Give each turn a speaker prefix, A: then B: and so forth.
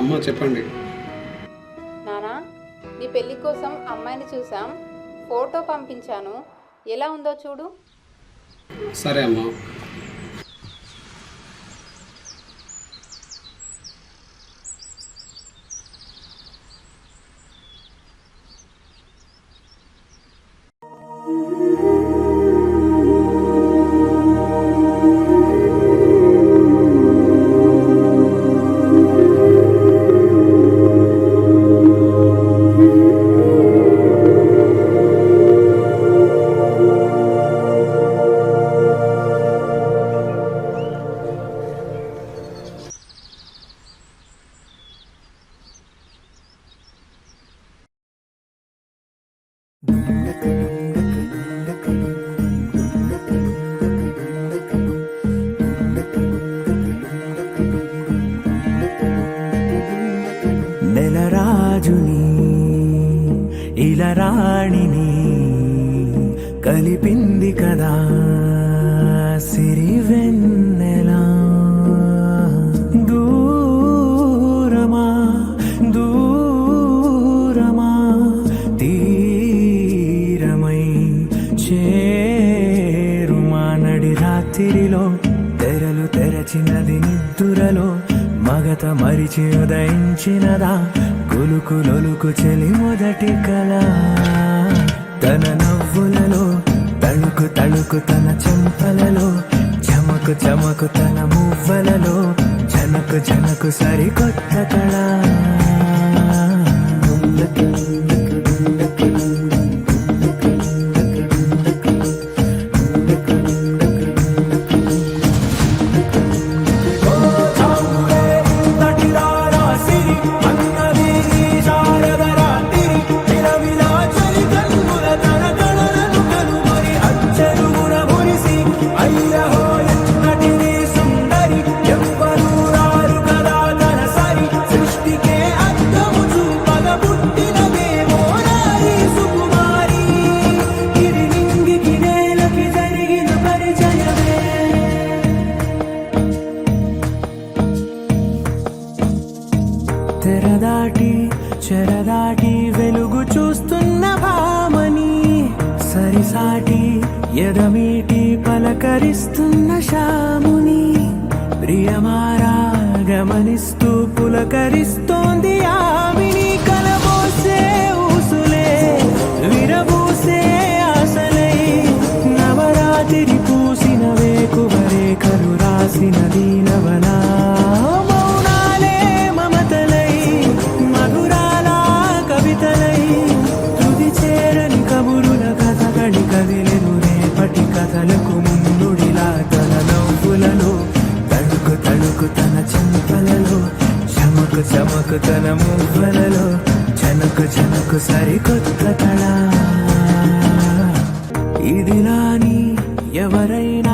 A: అమ్మ చెప్పండి.
B: నానా, నీ పెళ్ళి కోసం అమ్మాయిని చూసాం, ఫోటో పంపించాను, ఎలా ఉందో చూడు.
A: సరే అమ్మా.
C: నెలరాజుని ఇలరాణిని కలిపింది కదా సిరివెన్నెలా. దూరమా దూరమా తీరమై చేరుమా నడి రాత్రిలో తెరలు తెరచినది నిద్దురలో మగత మరిచి ఉదయించినదా కులుకు లొలుకు చెలి మొదటి కళ. తన నవ్వులలో తళుకు తళుకు తన చెంపలలో చమకు చమకు తన మువ్వలలో జనకు జనకు సరికొత్త కళ. తెరదాటి చెరదాటి వెలుగు చూస్తున్న భామని సరిసాటి ఎదమీటి పలకరిస్తున్న శాముని ప్రియమారా గమనిస్తూ పులకరిస్తోంది ఆవిని. కలబోసే ఊసులే విరబూసే ఆశలై నవరాత్రి పూసిన వేకువరేఖలు రాసిన దీనవనా. కదిలెను రేపటి కథలకు ముందుడిలా తన నవ్వులలో తడుకు తడుకు తన చెంపలలో చమకు చమకు తన మువ్వలలో జనకు జనకు సరికొత్త కళ. ఇదిలాని ఎవరైనా